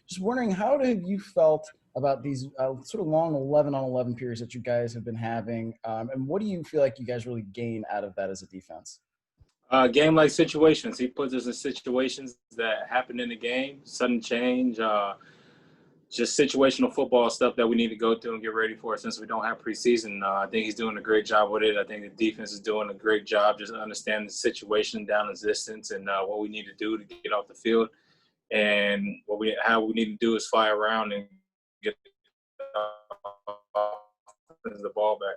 Just wondering, how have you felt about these sort of long 11-on-11 periods that you guys have been having, and what do you feel like you guys really gain out of that as a defense? Game-like situations. He puts us in situations that happen in the game, sudden change, just situational football stuff that we need to go through and get ready for since we don't have preseason. I think he's doing a great job with it. I think the defense is doing a great job just understanding the situation down the distance and what we need to do to get off the field. And how we need to do is fly around and get the ball back.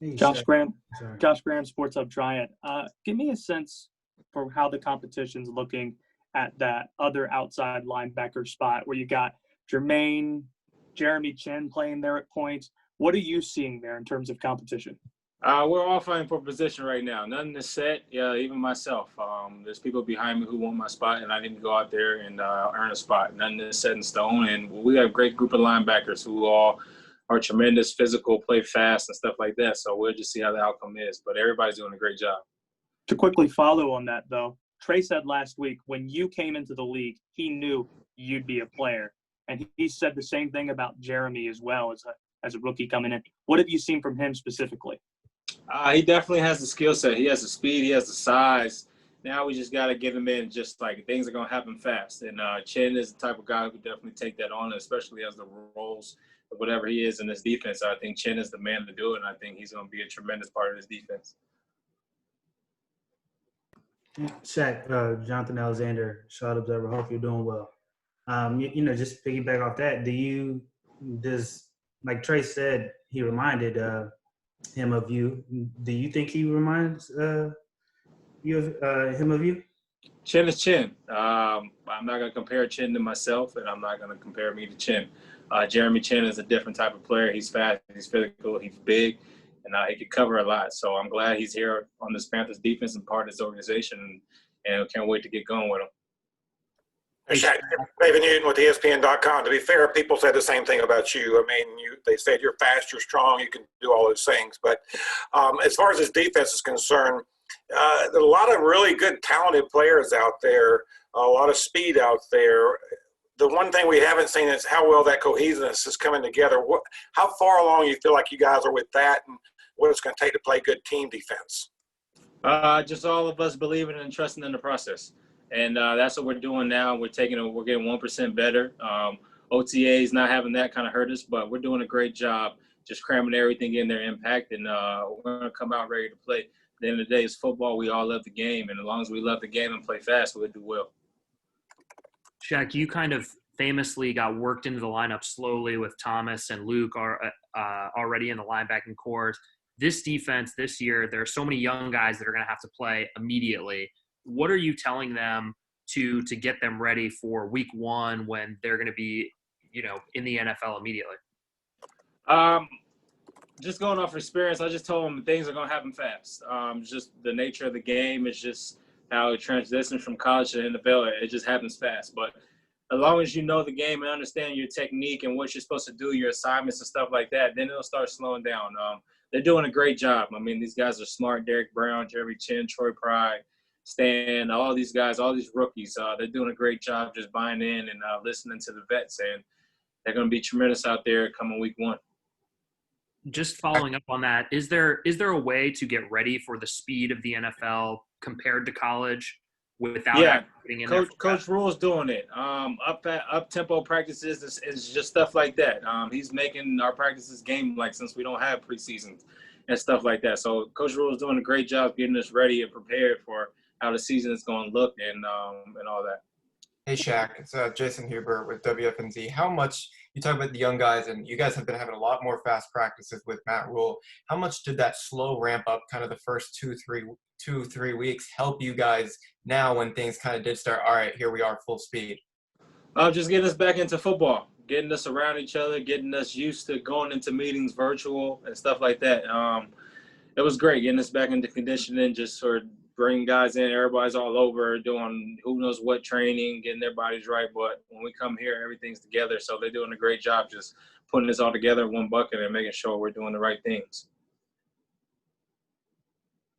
Hey, Josh Shaq. Graham, Sorry. Josh Graham, Sports Hub Giant. Give me a sense for how the competition's looking at that other outside linebacker spot where you got Jermaine, Jeremy Chin playing there at points. What are you seeing there in terms of competition? We're all fighting for position right now. Nothing is set. Yeah, even myself. There's people behind me who want my spot, and I didn't go out there and earn a spot. Nothing is set in stone. And we have a great group of linebackers who all are tremendous, physical, play fast, and stuff like that. So we'll just see how the outcome is. But everybody's doing a great job. To quickly follow on that, though, Trey said last week when you came into the league, he knew you'd be a player. And he said the same thing about Jeremy as well as a rookie coming in. What have you seen from him specifically? He definitely has the skill set. He has the speed. He has the size. Now we just got to get him in. Just like things are going to happen fast. And Chin is the type of guy who could definitely take that on, especially as the roles of whatever he is in this defense. I think Chin is the man to do it, and I think he's going to be a tremendous part of this defense. Shaq, Jonathan Alexander, Shot Observer. Hope you're doing well. Just piggyback off that, like Trey said, he reminded him of you. Do you think he reminds him of you? Chin is Chin. I'm not going to compare Chin to myself, and I'm not going to compare me to Chin. Jeremy Chin is a different type of player. He's fast, he's physical, he's big, and he can cover a lot. So I'm glad he's here on this Panthers defense and part of this organization, and can't wait to get going with him. Shaq, David Newton with ESPN.com. To be fair, people said the same thing about you. I mean, they said you're fast, you're strong, you can do all those things. But as far as this defense is concerned, there are a lot of really good, talented players out there, a lot of speed out there. The one thing we haven't seen is how well that cohesiveness is coming together. How far along you feel like you guys are with that, and what it's going to take to play good team defense? Just all of us believing and trusting in the process. And that's what we're doing now. We're getting 1% better. OTAs not having that kind of hurt us, but we're doing a great job just cramming everything in their impact, and we're going to come out ready to play. At the end of the day, it's football. We all love the game, and as long as we love the game and play fast, we'll do well. Shaq, you kind of famously got worked into the lineup slowly with Thomas and Luke are already in the linebacking corps. This defense this year, there are so many young guys that are going to have to play immediately. What are you telling them to get them ready for week one when they're going to be, in the NFL immediately? Just going off experience, I just told them things are going to happen fast. Just the nature of the game is just how it transitions from college to NFL. It just happens fast. But as long as you know the game and understand your technique and what you're supposed to do, your assignments and stuff like that, then it'll start slowing down. They're doing a great job. I mean, these guys are smart. Derek Brown, Jeremy Chin, Troy Pride, Stan, all these guys, all these rookies, they're doing a great job just buying in and listening to the vets, and they're going to be tremendous out there coming week one. Just following up on that, is there a way to get ready for the speed of the NFL compared to college without putting in Coach Rule's doing it. Up-tempo practices is just stuff like that. He's making our practices game-like since we don't have preseason and stuff like that. So Coach Rule's doing a great job getting us ready and prepared for how the season is going to look and all that. Hey, Shaq. It's Jason Huber with WFNZ. How much – you talk about the young guys, and you guys have been having a lot more fast practices with Matt Rule. How much did that slow ramp up kind of the first two, 3 weeks help you guys now when things kind of did start, all right, here we are, full speed? Just getting us back into football, getting us around each other, getting us used to going into meetings virtual and stuff like that. It was great getting us back into conditioning, just sort of bring guys in. Everybody's all over doing who knows what training, getting their bodies right. But when we come here, everything's together. So they're doing a great job just putting this all together in one bucket and making sure we're doing the right things.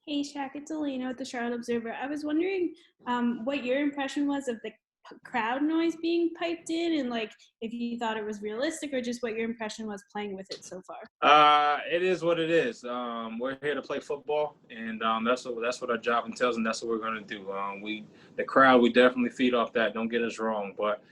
Hey, Shaq, it's Elena with the Charlotte Observer. I was wondering what your impression was of the crowd noise being piped in, and like if you thought it was realistic or just what your impression was playing with it so far? It is what it is. We're here to play football, and that's what our job entails, and that's what we're going to do. The crowd, we definitely feed off that. Don't get us wrong, but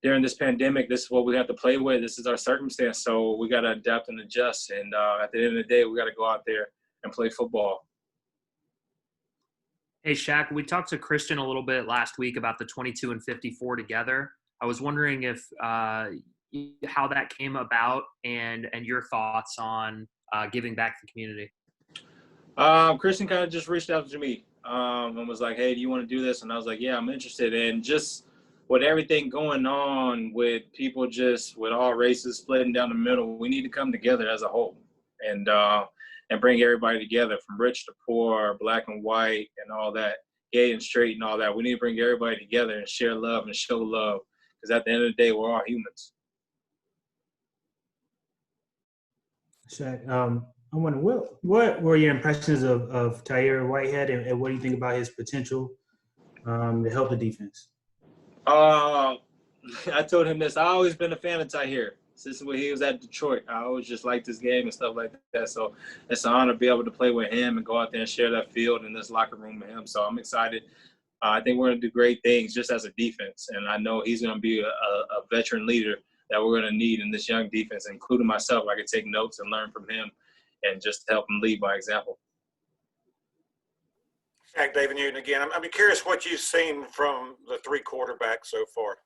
during this pandemic, this is what we have to play with. This is our circumstance, so we got to adapt and adjust. And at the end of the day, we got to go out there and play football. Hey, Shaq, we talked to Christian a little bit last week about the 22 and 54 together. I was wondering if how that came about and your thoughts on giving back to the community. Christian kind of just reached out to me and was like, hey, do you want to do this? And I was like, yeah, I'm interested. And just with everything going on with people just with all races splitting down the middle, we need to come together as a whole and bring everybody together from rich to poor, black and white and all that, gay and straight and all that. We need to bring everybody together and share love and show love because at the end of the day, we're all humans. Shaq, I wonder what were your impressions of Tahir Whitehead and what do you think about his potential to help the defense? I told him this. I always been a fan of Tahir since when he was at Detroit. I always just liked his game and stuff like that. So it's an honor to be able to play with him and go out there and share that field in this locker room with him. So I'm excited. I think we're going to do great things just as a defense. And I know he's going to be a veteran leader that we're going to need in this young defense, including myself. I can take notes and learn from him and just help him lead by example. Shaq, David Newton again. I'm curious what you've seen from the three quarterbacks so far.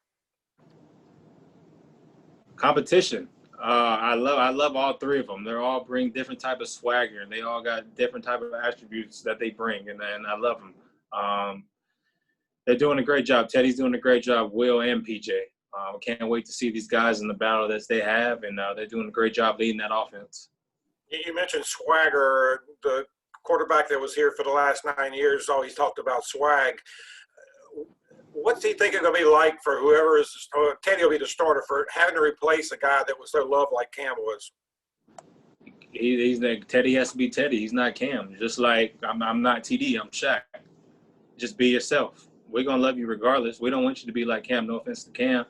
Competition. I love all three of them. They all bring different type of swagger, and they all got different type of attributes that they bring, and I love them. They're doing a great job. Teddy's doing a great job. Will and PJ. Can't wait to see these guys in the battle that they have, and they're doing a great job leading that offense. You mentioned swagger. The quarterback that was here for the last 9 years always talked about swag. What's he thinking going to be like for whoever is Teddy will be the starter for having to replace a guy that was so loved like Cam was? He's like Teddy has to be Teddy. He's not Cam. Just like I'm not TD. I'm Shaq. Just be yourself. We're gonna love you regardless. We don't want you to be like Cam. No offense to Cam.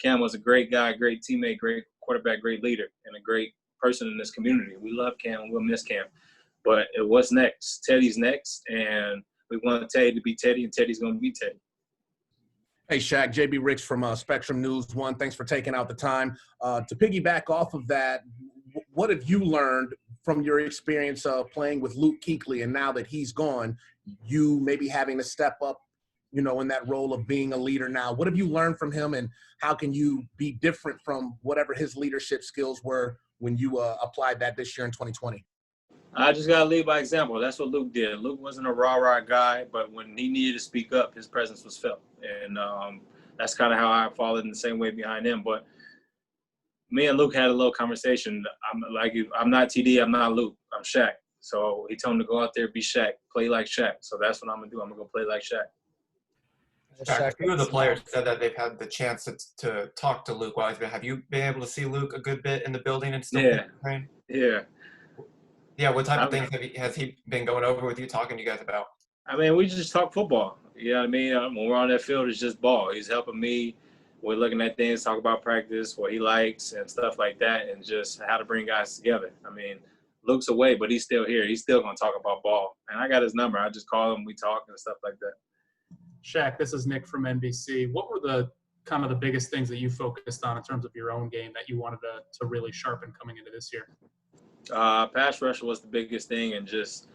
Cam was a great guy, great teammate, great quarterback, great leader, and a great person in this community. We love Cam. We'll miss Cam. But what's next? Teddy's next, and we want Teddy to be Teddy, and Teddy's gonna be Teddy. Hey, Shaq, JB Ricks from Spectrum News 1. Thanks for taking out the time. To piggyback off of that, what have you learned from your experience of playing with Luke Kuechly, and now that he's gone, you maybe having to step up, in that role of being a leader now? What have you learned from him, and how can you be different from whatever his leadership skills were when you applied that this year in 2020? I just got to lead by example. That's what Luke did. Luke wasn't a rah-rah guy, but when he needed to speak up, his presence was felt. And that's kind of how I followed in the same way behind him. But me and Luke had a little conversation. I'm not TD. I'm not Luke. I'm Shaq. So he told him to go out there, be Shaq, play like Shaq. So that's what I'm going to do. I'm going to go play like Shaq. Shaq, a few of the players said that they've had the chance to talk to Luke while he's been. Have you been able to see Luke a good bit in the building and still train? Yeah. Yeah, what type of things has he been going over with you, talking to you guys about? I mean, we just talk football. You know what I mean? When we're on that field, it's just ball. He's helping me. We're looking at things, talk about practice, what he likes and stuff like that, and just how to bring guys together. I mean, Luke's away, but he's still here. He's still going to talk about ball. And I got his number. I just call him. We talk and stuff like that. Shaq, this is Nick from NBC. What were the kind of the biggest things that you focused on in terms of your own game that you wanted to really sharpen coming into this year? Pass rush was the biggest thing, and just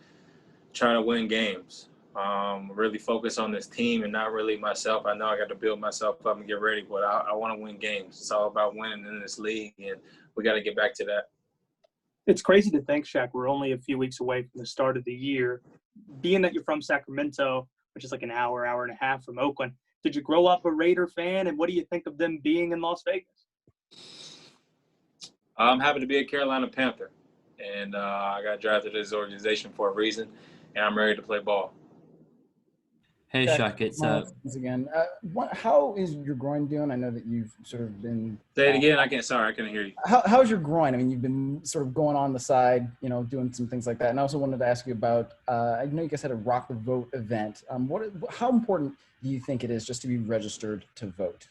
trying to win games. Really focus on this team and not really myself. I know I got to build myself up and get ready, but I want to win games. It's all about winning in this league, and we got to get back to that. It's crazy to think, Shaq, we're only a few weeks away from the start of the year. Being that you're from Sacramento, which is like an hour and a half from Oakland, did you grow up a Raider fan, and what do you think of them being in Las Vegas? I'm happy to be a Carolina Panther, and I got drafted to this organization for a reason, and I'm ready to play ball. Hey, Shaq, Shaq, it's once again. How is your groin doing? I know that you've sort of been. Say it again. I couldn't hear you. How's your groin? I mean, you've been sort of going on the side, doing some things like that. And I also wanted to ask you about. I know you guys had a Rock the Vote event. How important do you think it is just to be registered to vote?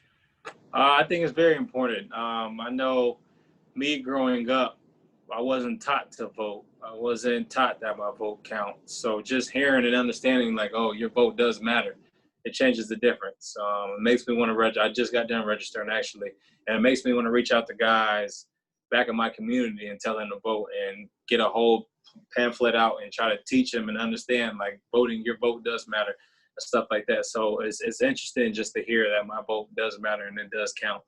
I think it's very important. I know me growing up, I wasn't taught to vote. I wasn't taught that my vote counts. So just hearing and understanding like, oh, your vote does matter, it changes the difference. It makes me want to register. I just got done registering actually, and it makes me want to reach out to guys back in my community and tell them to vote and get a whole pamphlet out and try to teach them and understand like voting, your vote does matter and stuff like that. So it's interesting just to hear that my vote does matter and it does count.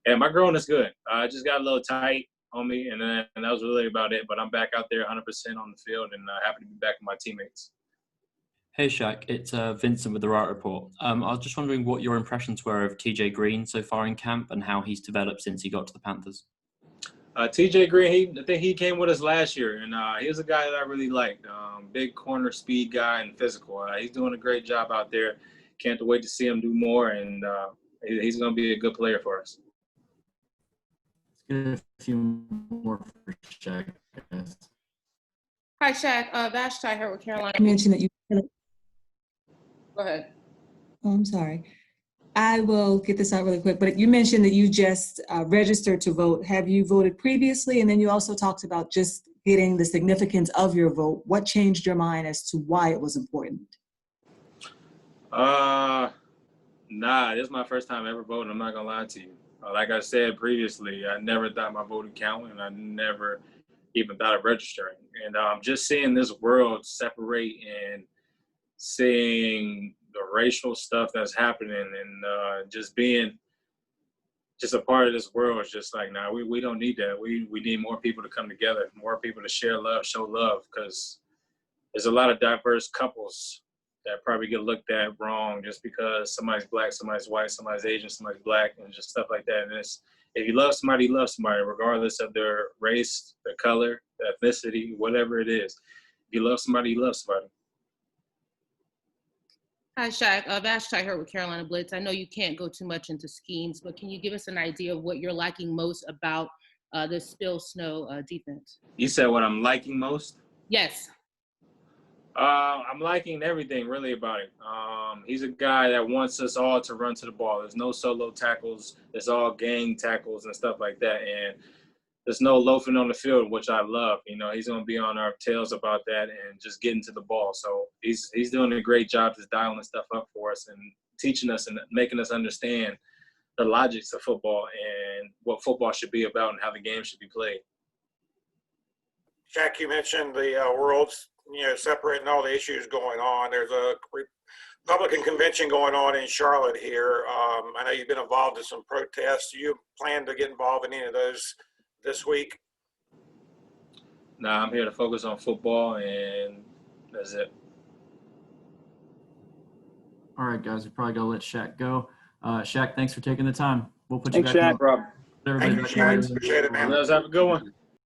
And my growing is good. I just got a little tight on me, and that was really about it. But I'm back out there 100% on the field, and happy to be back with my teammates. Hey, Shaq, it's Vincent with the Right Report. I was just wondering what your impressions were of TJ Green so far in camp and how he's developed since he got to the Panthers. TJ Green, I think he came with us last year, and he was a guy that I really liked. Big corner speed guy and physical. He's doing a great job out there. Can't wait to see him do more, and he's going to be a good player for us. Let's get a few more for Shaq. Hi, Shaq. Vashti here with Carolina. You mentioned that you. Go ahead. Oh, I'm sorry. I will get this out really quick, but you mentioned that you just registered to vote. Have you voted previously? And then you also talked about just getting the significance of your vote. What changed your mind as to why it was important? Nah, this is my first time ever voting. I'm not gonna lie to you. Like I said previously, I never thought my vote would count, and I never even thought of registering. And just seeing this world separate and seeing the racial stuff that's happening and just being just a part of this world is just like, nah, we don't need that. We need more people to come together, more people to share love, show love, because there's a lot of diverse couples that probably get looked at wrong just because somebody's black, somebody's white, somebody's Asian, somebody's black, and just stuff like that. And if you love somebody, you love somebody, regardless of their race, their color, their ethnicity, whatever it is. If you love somebody, you love somebody. Hi, Shaq. Vashti here with Carolina Blitz. I know you can't go too much into schemes, but can you give us an idea of what you're liking most about the Spill Snow defense? You said what I'm liking most? Yes. I'm liking everything really about it. He's a guy that wants us all to run to the ball. There's no solo tackles. It's all gang tackles and stuff like that. And there's no loafing on the field, which I love. He's going to be on our tails about that and just getting to the ball. So he's doing a great job just dialing stuff up for us and teaching us and making us understand the logics of football and what football should be about and how the game should be played. Shaq, you mentioned the world's separating all the issues going on. There's a Republican convention going on in Charlotte here. I know you've been involved in some protests. Do you plan to get involved in any of those this week? Nah, I'm here to focus on football, and that's it. All right, guys, we probably got to let Shaq go. Shaq, thanks for taking the time. We'll put you Thanks, back Shaq. on. Thank you, Shaq. Appreciate it, man. Let's have a good one.